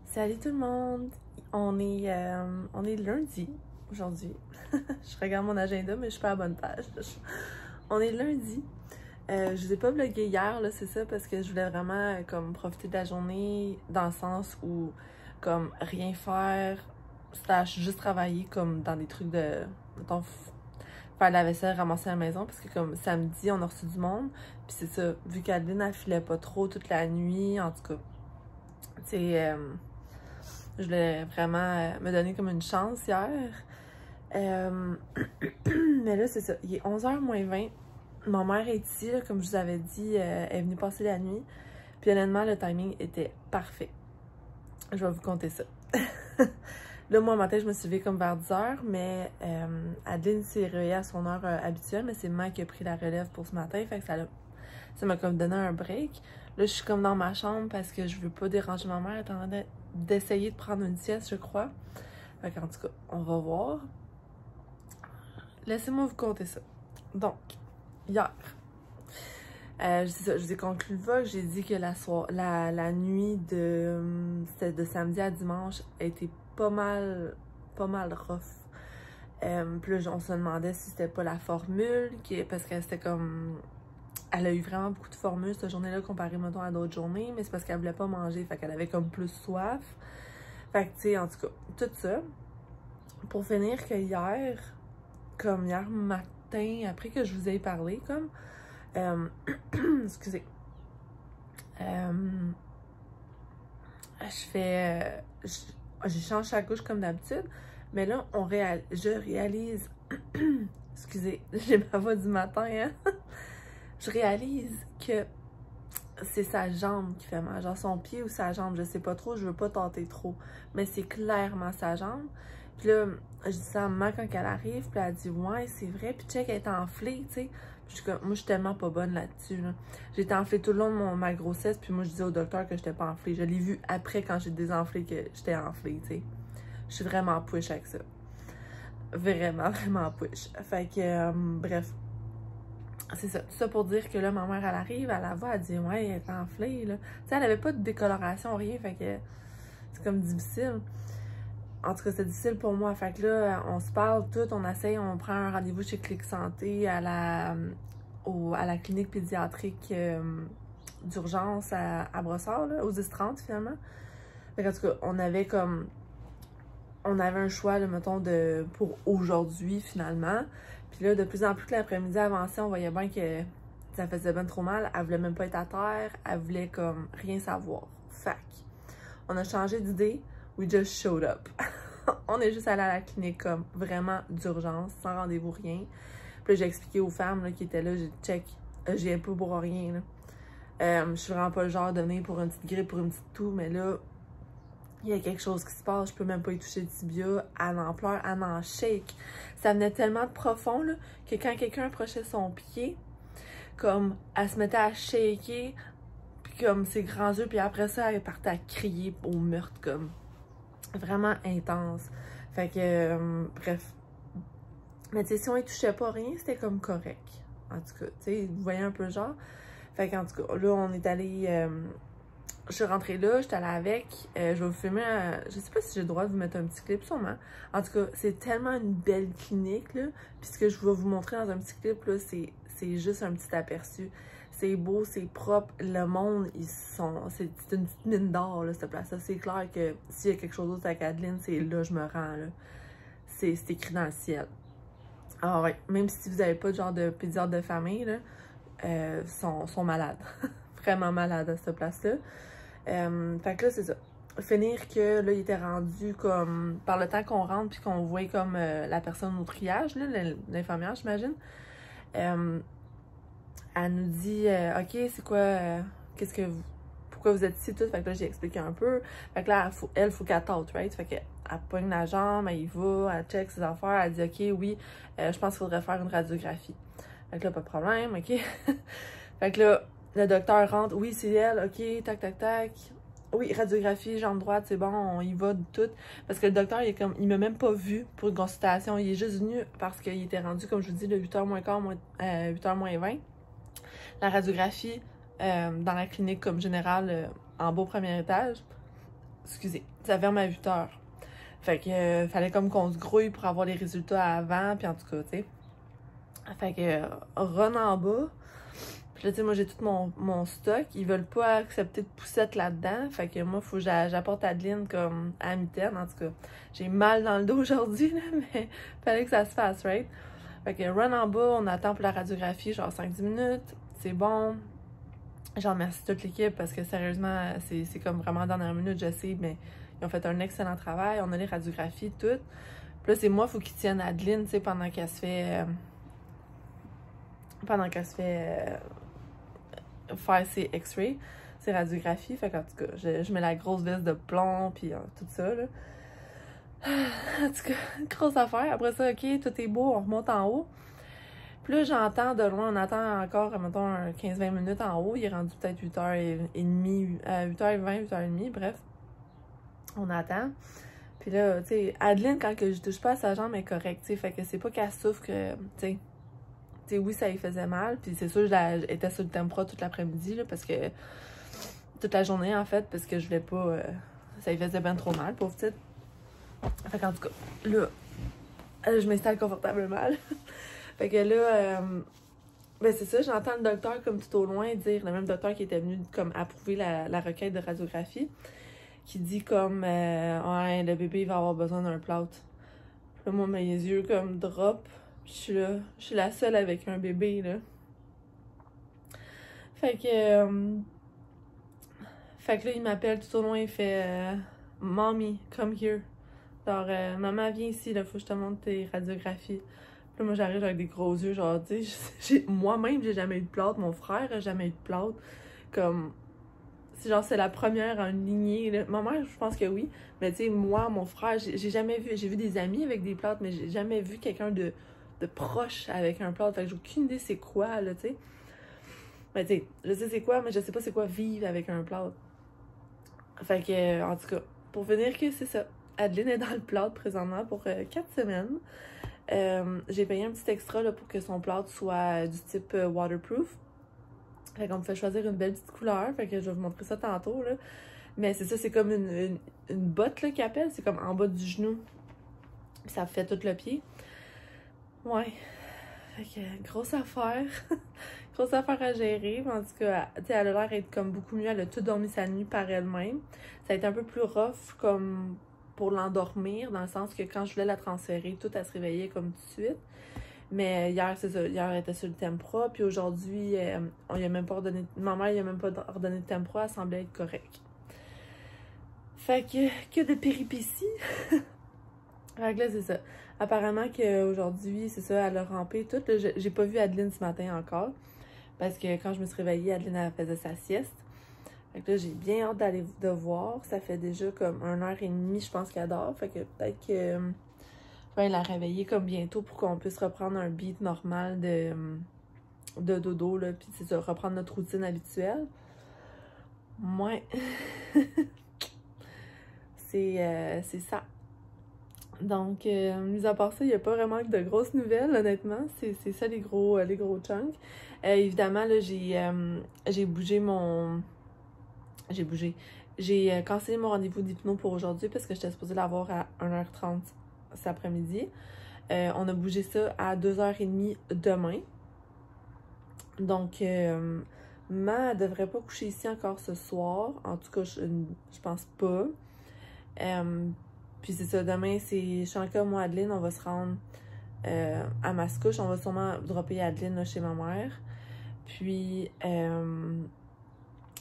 Salut tout le monde! On est lundi aujourd'hui. Je regarde mon agenda, mais je suis pas à la bonne page. On est lundi. Je vous ai pas vlogué hier, là, c'est ça, parce que je voulais vraiment comme profiter de la journée dans le sens où comme rien faire, slash juste travailler comme dans des trucs de, mettons, faire la vaisselle, ramasser la maison, parce que comme samedi, on a reçu du monde, puis c'est ça, vu qu'Adeline, elle filait pas trop toute la nuit, en tout cas, tu sais, je voulais vraiment me donner comme une chance hier. Mais là, c'est ça, il est 11h moins 20. Ma mère est ici, là, comme je vous avais dit, elle est venue passer la nuit. Puis honnêtement, le timing était parfait. Je vais vous conter ça. Là, moi, matin, je me suis levée comme vers 10h, mais Adeline s'est réveillée à son heure habituelle, mais c'est moi qui a pris la relève pour ce matin, fait que ça m'a comme donné un break. Là, je suis comme dans ma chambre parce que je veux pas déranger ma mère, elle est en train d'essayer de prendre une sieste, je crois. Fait qu'en tout cas, on va voir. Laissez-moi vous conter ça. Donc, hier, je vous ai conclu le vlog, j'ai dit que la nuit c'était de samedi à dimanche a été pas mal rough. Puis là, on se demandait si c'était pas la formule, parce que c'était comme... Elle a eu vraiment beaucoup de formules cette journée-là comparé, mettons, à d'autres journées, mais c'est parce qu'elle voulait pas manger, fait qu'elle avait comme plus soif. Fait que, tu sais, en tout cas, tout ça. Pour finir que hier, comme hier matin, après que je vous ai parlé, comme... excusez. Je change sa couche comme d'habitude, mais là, je réalise... excusez, j'ai ma voix du matin, hein? Je réalise que c'est sa jambe qui fait mal, genre son pied ou sa jambe, je sais pas trop, je veux pas tenter trop, mais c'est clairement sa jambe. Puis là, je dis ça à maman quand elle arrive, puis elle dit « Ouais, c'est vrai », puis check, elle est enflée, tu sais. Moi, je suis tellement pas bonne là-dessus, là. J'ai été enflée tout le long de ma grossesse, puis moi, je disais au docteur que j'étais pas enflée. Je l'ai vu après, quand j'ai désenflé, que j'étais enflée, tu sais. Je suis vraiment push avec ça. Vraiment, vraiment push. Fait que, bref. C'est ça. Tout ça pour dire que là, ma mère, elle arrive, elle la voit, elle dit « Ouais, elle est enflée, là. » Tu sais, elle avait pas de décoloration, rien, fait que c'est comme difficile. En tout cas, c'est difficile pour moi. Fait que là, on se parle tout, on essaye, on prend un rendez-vous chez Clic Santé à la clinique pédiatrique d'urgence à Brossard, là, aux 10h30 finalement. Fait qu'en tout cas, on avait un choix, là, mettons, pour aujourd'hui finalement. Puis là, de plus en plus que l'après-midi avançait, on voyait bien que ça faisait bien trop mal. Elle voulait même pas être à terre, elle voulait comme rien savoir. Fait on a changé d'idée. We just showed up. On est juste allé à la clinique comme vraiment d'urgence, sans rendez-vous, rien. Puis là, j'ai expliqué aux femmes là, qui étaient là, j'ai check, j'ai un peu pour rien. Là. Je suis vraiment pas le genre de venir pour une petite grippe, pour une petite toux, mais là, il y a quelque chose qui se passe, je peux même pas y toucher le tibia, elle en pleure, elle en shake. Ça venait tellement de profond là, que quand quelqu'un approchait son pied, comme elle se mettait à shaker, puis comme ses grands yeux, puis après ça, elle partait à crier au meurtre, comme vraiment intense. Fait que, bref. Mais tu sais, si on y touchait pas rien, c'était comme correct. En tout cas, tu sais, vous voyez un peu le genre. Fait qu'en tout cas, là, on est allé... je suis rentrée là, j'étais allée avec. Je vais vous filmer, je sais pas si j'ai le droit de vous mettre un petit clip, sûrement. En tout cas, c'est tellement une belle clinique, là. Puis ce que je vais vous montrer dans un petit clip, là, c'est juste un petit aperçu. C'est beau, c'est propre. Le monde, c'est une petite mine d'or, là, cette place-là. C'est clair que s'il y a quelque chose d'autre avec Adeline, c'est là je me rends, là. C'est écrit dans le ciel. Ah ouais, même si vous n'avez pas de genre de pédiatre de famille, là, sont malades. Vraiment malades à cette place-là. Fait que là, c'est ça. Finir que là, il était rendu comme... Par le temps qu'on rentre puis qu'on voit comme la personne au triage, l'infirmière, j'imagine. Elle nous dit OK, c'est quoi, pourquoi vous êtes ici, tout. Fait que là, j'ai expliqué un peu. Fait que là, il faut qu'elle tente, right? Fait qu'elle pogne la jambe, elle y va, elle check ses affaires, elle dit OK, oui, je pense qu'il faudrait faire une radiographie. Fait que là, pas de problème, OK? Fait que là, le docteur rentre, oui, c'est elle, OK, tac, tac, tac. Oui, radiographie, jambe droite, c'est bon, on y va de tout. Parce que le docteur, il m'a même pas vu pour une consultation. Il est juste venu parce qu'il était rendu, comme je vous dis, de 8h moins quart, 8h moins 20. La radiographie, dans la clinique comme générale en bas au premier étage. Excusez, ça ferme à 8 heures. Fait que fallait comme qu'on se grouille pour avoir les résultats avant, puis en tout cas, tu sais. Fait que run en bas. Puis là, tu sais, moi j'ai tout mon stock. Ils veulent pas accepter de poussette là-dedans. Fait que moi, faut que j'apporte Adeline comme à mitaine. En tout cas, j'ai mal dans le dos aujourd'hui, là, mais fallait que ça se fasse, right? Fait que run en bas, on attend pour la radiographie, genre 5-10 minutes. C'est bon. J'en remercie toute l'équipe parce que sérieusement, c'est comme vraiment dernière minute, je sais, mais ils ont fait un excellent travail. On a les radiographies, toutes. Puis là, c'est moi, il faut qu'ils tiennent Adeline, tu sais, pendant qu'elle se fait. Faire ses x-rays, ses radiographies. Fait qu'en tout cas, je mets la grosse veste de plomb, puis tout ça, là. En tout cas, grosse affaire. Après ça, OK, tout est beau, on remonte en haut. Puis là, j'entends de loin, on attend encore, mettons, 15-20 minutes en haut. Il est rendu peut-être 8h30, 8h20, 8h30, bref. On attend. Puis là, tu sais, Adeline, quand je touche pas à sa jambe, elle est correcte, tu sais. Fait que c'est pas qu'elle souffre que, tu sais, oui, ça lui faisait mal. Puis c'est sûr, j'étais sur le Tempra toute l'après-midi, là, parce que, toute la journée, en fait, parce que je voulais pas, ça lui faisait bien trop mal, pauvre petite. Fait qu'en tout cas, là, je m'installe confortablement, là. Fait que là, ben c'est ça, j'entends le docteur comme tout au loin dire, le même docteur qui était venu comme approuver la requête de radiographie, qui dit comme, ouais, le bébé va avoir besoin d'un plâtre. Puis là, moi, mes yeux comme drop, je suis là, je suis la seule avec un bébé, là. Fait que là, il m'appelle tout au loin, il fait, Mommy, come here. Genre, maman, viens ici, là, faut que je te montre tes radiographies. Puis là, moi, j'arrive avec des gros yeux, genre, tu sais, moi-même, j'ai jamais eu de plâtre, mon frère a jamais eu de plâtre. Comme, c'est la première en lignée, là. Ma mère, je pense que oui, mais tu sais, moi, mon frère, j'ai jamais vu, j'ai vu des amis avec des plâtres, mais j'ai jamais vu quelqu'un de proche avec un plâtre. Fait que j'ai aucune idée c'est quoi, là, tu sais. Mais tu sais, je sais c'est quoi, mais je sais pas c'est quoi vivre avec un plâtre. Fait que, en tout cas, pour venir que c'est ça. Adeline est dans le plâtre présentement pour 4 semaines. J'ai payé un petit extra là, pour que son plâtre soit du type waterproof. Fait qu'on me fait choisir une belle petite couleur. Fait que je vais vous montrer ça tantôt, là. Mais c'est ça, c'est comme une botte là qu'ils appellent. C'est comme en bas du genou. Puis ça fait tout le pied. Ouais. Fait que grosse affaire. Grosse affaire à gérer. Mais en tout cas, tu sais, elle a l'air d'être comme beaucoup mieux. Elle a tout dormi sa nuit par elle-même. Ça a été un peu plus rough comme pour l'endormir, dans le sens que quand je voulais la transférer, tout elle se réveillait comme tout de suite. Mais hier, c'est ça, hier elle était sur le Tempra, puis aujourd'hui, on lui a même pas ordonné, ma mère lui a même pas ordonné de Tempra, elle semblait être correcte. Fait que de péripéties. Fait que là, c'est ça. Apparemment qu'aujourd'hui, c'est ça, elle a rampé tout. J'ai pas vu Adeline ce matin encore, parce que quand je me suis réveillée, Adeline elle faisait sa sieste. Fait que là, j'ai bien hâte d'aller de voir. Ça fait déjà comme 1h30, je pense qu'elle dort. Fait que peut-être que je vais la réveiller comme bientôt pour qu'on puisse reprendre un beat normal de dodo, là. Puis c'est ça, reprendre notre routine habituelle. Ouais. C'est ça. Donc, mis à part ça, il n'y a pas vraiment de grosses nouvelles, honnêtement. C'est ça les gros chunks. Évidemment, là, j'ai bougé mon... J'ai cancellé mon rendez-vous d'hypno pour aujourd'hui parce que j'étais supposée l'avoir à 1h30 cet après-midi. On a bougé ça à 2h30 demain. Donc, maman, elle devrait pas coucher ici encore ce soir. En tout cas, je pense pas. Puis c'est ça, demain, c'est Shanka, moi, Adeline, on va se rendre à Mascouche. On va sûrement dropper Adeline là, chez ma mère. Puis...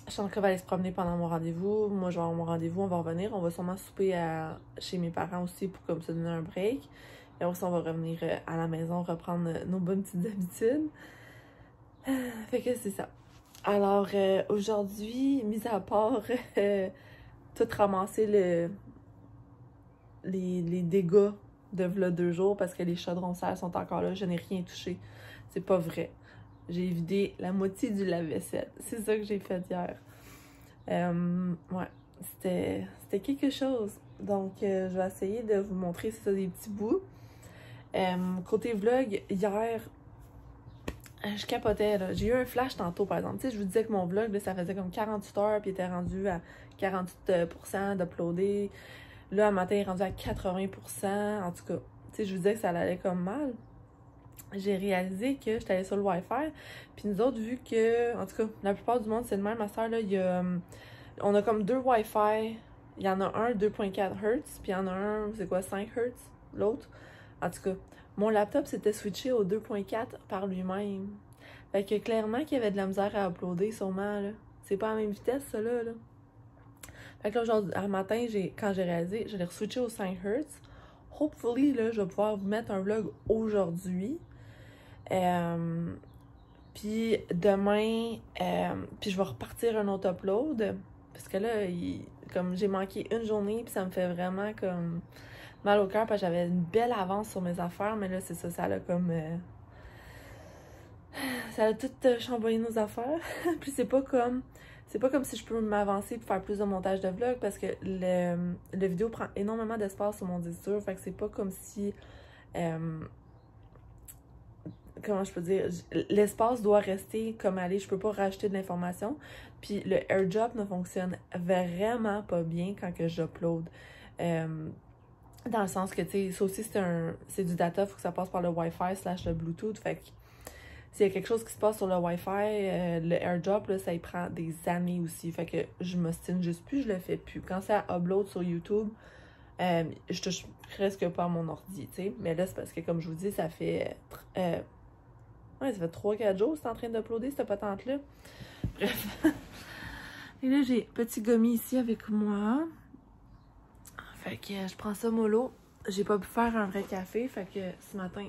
Shanka va aller se promener pendant mon rendez-vous. Moi, je vais avoir mon rendez-vous, on va revenir. On va sûrement souper chez mes parents aussi pour comme se donner un break. Et après, on va revenir à la maison, reprendre nos bonnes petites habitudes. Fait que c'est ça. Alors, aujourd'hui, mis à part tout ramasser les dégâts de v'là 2 jours parce que les chaudrons sales sont encore là, je n'ai rien touché. C'est pas vrai. J'ai vidé la moitié du lave-vaisselle. C'est ça que j'ai fait hier. Ouais, c'était quelque chose. Donc, je vais essayer de vous montrer ça, des petits bouts. Côté vlog, hier, je capotais, là. J'ai eu un flash tantôt, par exemple. Tu sais, je vous disais que mon vlog, là, ça faisait comme 48 heures, puis il était rendu à 48% d'uploader. Là, un matin, il est rendu à 80%. En tout cas, tu sais, je vous disais que ça allait comme mal. J'ai réalisé que j'étais allée sur le Wi-Fi. Puis nous autres, vu que, en tout cas, la plupart du monde, c'est le même. Ma soeur, là, il y a, on a comme 2 Wi-Fi. Il y en a un 2.4 Hz, puis il y en a un, c'est quoi, 5 Hz, l'autre. En tout cas, mon laptop s'était switché au 2.4 par lui-même. Fait que clairement qu'il y avait de la misère à uploader, sûrement, là. C'est pas à la même vitesse, ça, là. Fait que là, aujourd'hui, un matin, quand j'ai réalisé, je l'ai re-switché au 5 Hz. Hopefully, là, je vais pouvoir vous mettre un vlog aujourd'hui. Puis demain, puis je vais repartir un autre upload. Parce que là, comme j'ai manqué une journée, puis ça me fait vraiment comme mal au cœur, parce que j'avais une belle avance sur mes affaires, mais là, c'est ça, ça a comme... ça a tout chamboulé nos affaires. Puis c'est pas comme si je peux m'avancer pour faire plus de montage de vlog, parce que le vidéo prend énormément d'espace sur mon disque dur, fait que c'est pas comme si... comment je peux dire, l'espace doit rester comme aller, je peux pas rajouter de l'information. Puis le AirDrop ne fonctionne vraiment pas bien quand que j'upload. Dans le sens que, tu sais, ça aussi c'est du data, il faut que ça passe par le Wi-Fi / le Bluetooth. Fait que s'il y a quelque chose qui se passe sur le Wi-Fi, le AirDrop, là, ça y prend des années aussi. Fait que je m'ostine juste plus, je le fais plus. Quand ça upload sur YouTube, je touche presque pas à mon ordi, tu sais. Mais là, c'est parce que, comme je vous dis, ça fait... ouais, ça fait 3-4 jours que c'est en train d'uploader, cette patente-là. Bref. Et là, j'ai petit gommi ici avec moi. Fait que je prends ça mollo. J'ai pas pu faire un vrai café, fait que ce matin,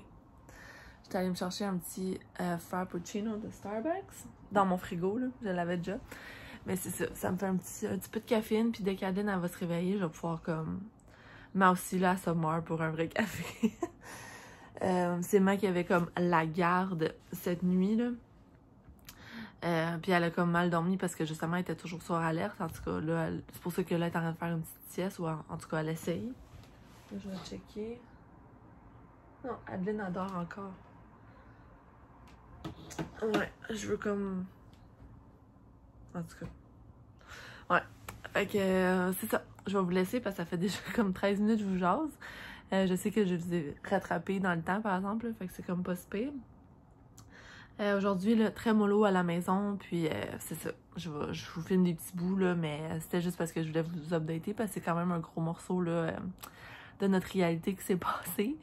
j'étais allée me chercher un petit frappuccino de Starbucks dans mon frigo, là. Je l'avais déjà. Mais c'est ça, ça me fait un petit peu de caféine, puis dès qu'Adeline, elle va se réveiller, je vais pouvoir comme m'auxilier à sommeure pour un vrai café. C'est moi qui avait comme la garde cette nuit, là. Puis elle a comme mal dormi parce que justement elle était toujours sur alerte. En tout cas, là, c'est pour ça que là elle est en train de faire une petite sieste, ou en tout cas elle essaye. Là, je vais checker. Non, Adeline adore encore. Ouais, je veux comme... En tout cas. Ouais. Fait que c'est ça. Je vais vous laisser parce que ça fait déjà comme 13 minutes que je vous jase. Je sais que je vous ai rattrapé dans le temps, par exemple, là, fait que c'est comme pas si pire. Aujourd'hui, très mollo à la maison, puis c'est ça. Je vous filme des petits bouts, là, mais c'était juste parce que je voulais vous updater, parce que c'est quand même un gros morceau là, de notre réalité qui s'est passé.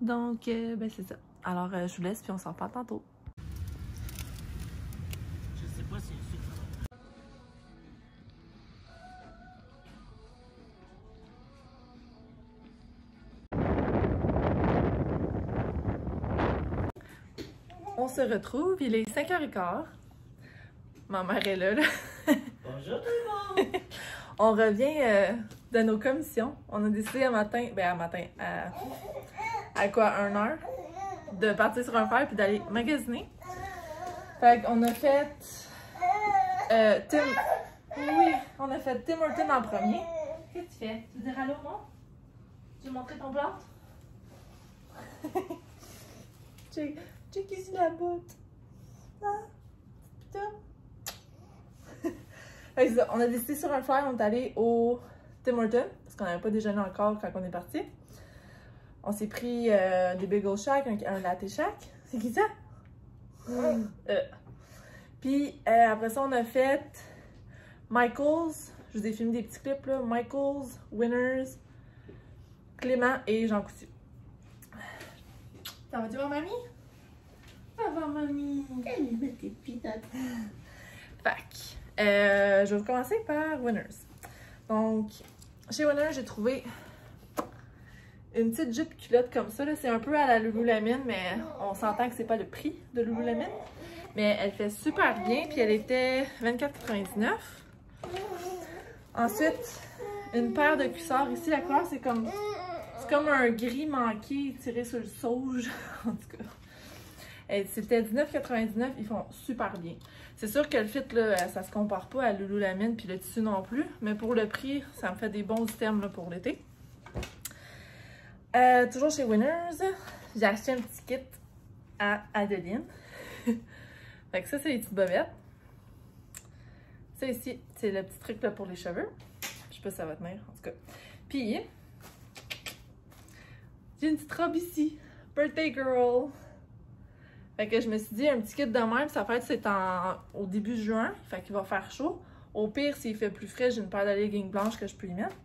Donc, ben c'est ça. Alors, je vous laisse, puis on s'en reparle tantôt. Je sais pas si On se retrouve, il est 5h15. Ma mère est là. bonjour tout le monde! On revient de nos commissions. On a décidé à matin, à quoi, 1h, de partir sur un fer puis d'aller magasiner. Fait qu'on a fait on a fait Tim Hortons en premier. Qu'est-ce que tu fais? Tu veux dire allô, non? Tu veux montrer ton plâtre? Check ici la botte. Ah, putain. On a décidé sur un fer, on est allé au Tim Hortons parce qu'on n'avait pas déjeuné encore quand on est parti. On s'est pris des Bagel Shack, un Latte Shack. C'est qui ça? Puis après ça, on a fait Michael's. Je vous ai filmé des petits clips là. Michael's, Winners, Clément et Jean Coutu. Ça va-tu, mamie? Ça va, mamie? Salut, tes pinottes. Fac. Je vais commencer par Winners. Donc, chez Winners, j'ai trouvé une petite jupe culotte comme ça. C'est un peu à la Lululemon, mais on s'entend que c'est pas le prix de Lululemon. Mais elle fait super bien, puis elle était 24,99 $. Ensuite, une paire de cuissards. Ici, la couleur, c'est comme un gris manqué tiré sur le sauge. En tout cas. C'était 19,99 $. Ils font super bien. C'est sûr que le fit, là, ça se compare pas à Lululemon puis le tissu non plus. Mais pour le prix, ça me fait des bons items là, pour l'été. Toujours chez Winners, j'ai acheté un petit kit à Adeline. Fait que ça, c'est les petites bobettes. Ça ici, c'est le petit truc là pour les cheveux. Je sais pas si ça va tenir, en tout cas. Puis, j'ai une petite robe ici. Birthday girl! Fait que je me suis dit, un petit kit de même, ça fait c'est au début juin. Fait qu'il va faire chaud. Au pire, s'il fait plus frais, j'ai une paire de leggings blanches que je peux y mettre.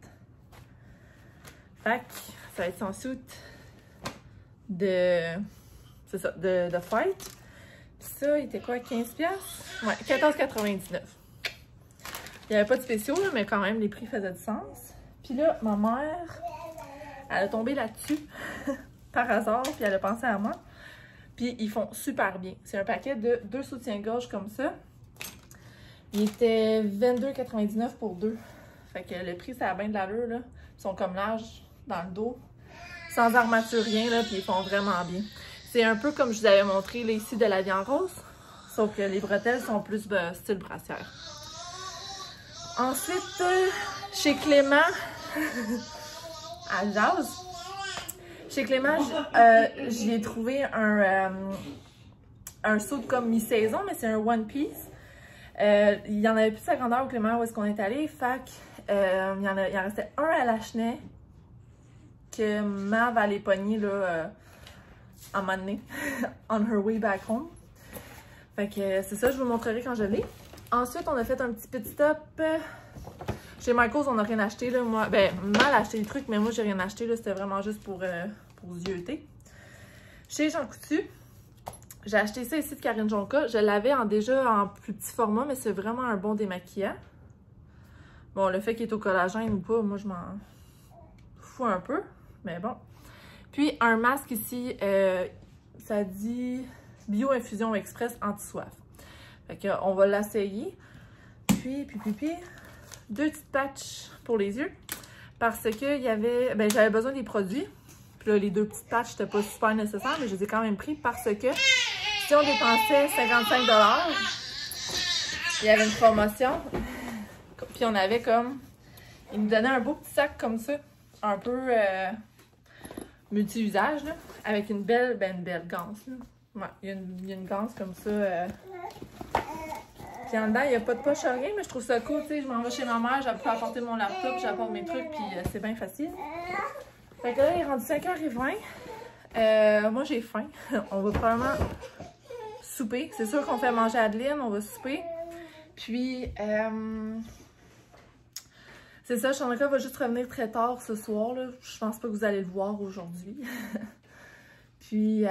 Fait que ça va être son suit de... C'est ça, de fight. Puis ça, il était quoi, 15$? Ouais, 14,99$. Il n'y avait pas de spéciaux, là, mais quand même, les prix faisaient du sens. Puis là, ma mère, elle a tombé là-dessus, par hasard, puis elle a pensé à moi. Puis ils font super bien. C'est un paquet de 2 soutiens-gorge comme ça. Il était 22,99$ pour 2. Fait que le prix, ça a bien de l'allure, là. Ils sont comme larges dans le dos, sans armature, rien, là, puis ils font vraiment bien. C'est un peu comme je vous avais montré, là, ici, de la vie en rose. Sauf que les bretelles sont plus style brassière. Ensuite, chez Clément, à Jazz, chez Clément, j'y ai trouvé un saut comme mi-saison, mais c'est un one piece. Il y en avait plus de sa grandeur au Clément où est-ce qu'on est allé. Fait il en restait un à la chenille que Mav allait pogner là, à un moment donné, on her way back home. Fait que c'est ça, je vous montrerai quand je l'ai. Ensuite, on a fait un petit stop. Chez Michaels, on n'a rien acheté. Là. Moi, mal acheté le truc, mais moi, j'ai rien acheté. C'était vraiment juste pour zioter. Chez Jean Coutu, j'ai acheté ça ici de Karine Jonca. Je l'avais déjà en plus petit format, mais c'est vraiment un bon démaquillant. Bon, le fait qu'il est au collagène ou pas, moi, je m'en fous un peu. Mais bon. Puis, un masque ici, ça dit Bio-infusion express anti-soif. Fait qu'on va l'essayer. Puis, 2 petites patchs pour les yeux. Parce que j'avais besoin des produits. Puis là, les 2 petites patchs, c'était pas super nécessaire, mais je les ai quand même pris parce que si on dépensait 55$, il y avait une promotion. Puis on avait comme... Ils nous donnaient un beau petit sac comme ça, un peu multi-usage, là, avec une belle ganse. Là. Ouais, il y a une ganse comme ça. Puis en dedans, il n'y a pas de poche à rien, mais je trouve ça cool, tu sais. Je m'en vais chez ma mère, j'ai pu apporter mon laptop, j'apporte mes trucs, puis c'est bien facile. Fait que là, il est rendu 5h20. Moi, j'ai faim. On va probablement souper. C'est sûr qu'on fait manger à Adeline, on va souper. Puis, c'est ça, Chanaka va juste revenir très tard ce soir, là. Je pense pas que vous allez le voir aujourd'hui. Puis,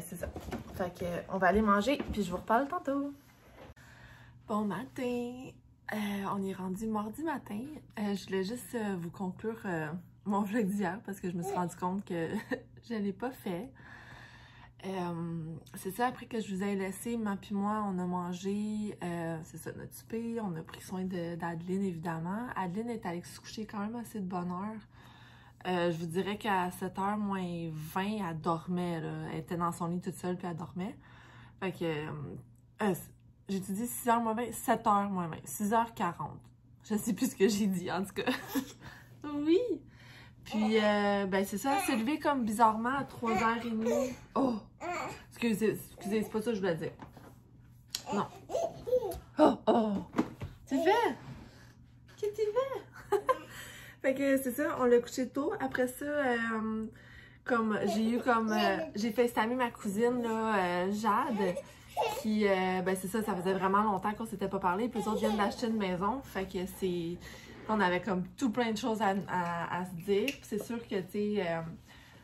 c'est ça. Fait que, on va aller manger, puis je vous reparle tantôt. Bon matin! On est rendu mardi matin. Je voulais juste vous conclure mon vlog d'hier parce que je me suis rendu compte que je ne l'ai pas fait. C'est ça, après que je vous ai laissé, ma puis moi, on a mangé, c'est ça, notre souper, on a pris soin d'Adeline, évidemment. Adeline est allée se coucher quand même assez de bonne heure. Je vous dirais qu'à 7h moins 20, elle dormait, là. Elle était dans son lit toute seule, puis elle dormait. Fait que, j'ai dit 6h moins 20, 7h moins 20, 6h40. Je sais plus ce que j'ai dit, en tout cas. Oui! Puis, c'est ça, elle s'est levée comme bizarrement à 3h30. Oh! Excusez, c'est pas ça que je voulais dire. Non. Oh! Tu fais? Qu'est-ce que tu fais? Fait que c'est ça, on l'a couché tôt. Après ça, j'ai FaceTimé ma cousine, là, Jade, qui, c'est ça, ça faisait vraiment longtemps qu'on s'était pas parlé. Puis les autres viennent d'acheter une maison. Fait que c'est... On avait comme tout plein de choses à se dire. C'est sûr que, tu sais,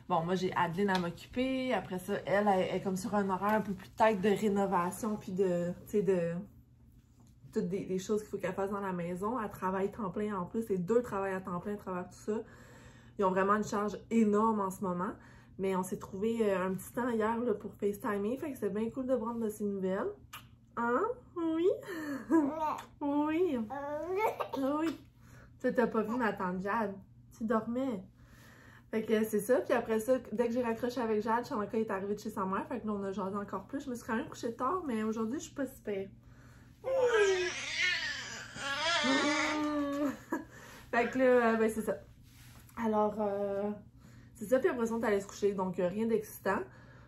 bon, moi, j'ai Adeline à m'occuper. Après ça, elle est comme sur un horaire un peu plus tête de rénovation, puis de, tu sais, toutes des choses qu'il faut qu'elle fasse dans la maison. Elle travaille temps plein en plus. Les 2 travaillent à temps plein à travers tout ça. Ils ont vraiment une charge énorme en ce moment. Mais on s'est trouvé un petit temps hier là, pour FaceTimer. Fait que c'est bien cool de prendre de ces nouvelles. Hein? Oui? Oui. Oui. Tu t'as pas vu ma tante Jade. Tu dormais. Fait que c'est ça. Puis après ça, dès que j'ai raccroché avec Jade, Chanaka est arrivée de chez sa mère. Fait que là, on a jasé encore plus. Je me suis quand même couchée tard, mais aujourd'hui, je suis pas si pire. Fait que là, c'est ça. Alors, c'est ça. Puis après ça, on est allé se coucher. Donc, rien d'excitant.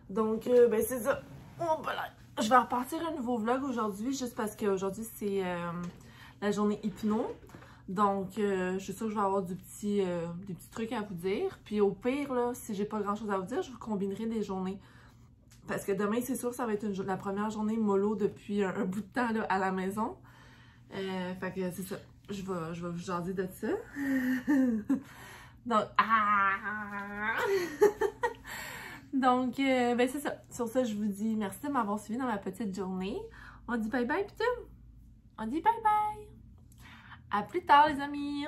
Donc, c'est ça. Oh, voilà. Je vais repartir un nouveau vlog aujourd'hui, juste parce qu'aujourd'hui, c'est la journée hypno. Donc, je suis sûre que je vais avoir des petits trucs à vous dire. Puis au pire, là, si j'ai pas grand-chose à vous dire, je vous combinerai des journées. Parce que demain, c'est sûr que ça va être la première journée mollo depuis un bout de temps là, à la maison. Fait que c'est ça. Je vais vous jaser de ça. Donc, Donc, ben c'est ça. Sur ça, je vous dis merci de m'avoir suivi dans ma petite journée. On dit bye bye, putain. On dit bye bye. À plus tard, les amis.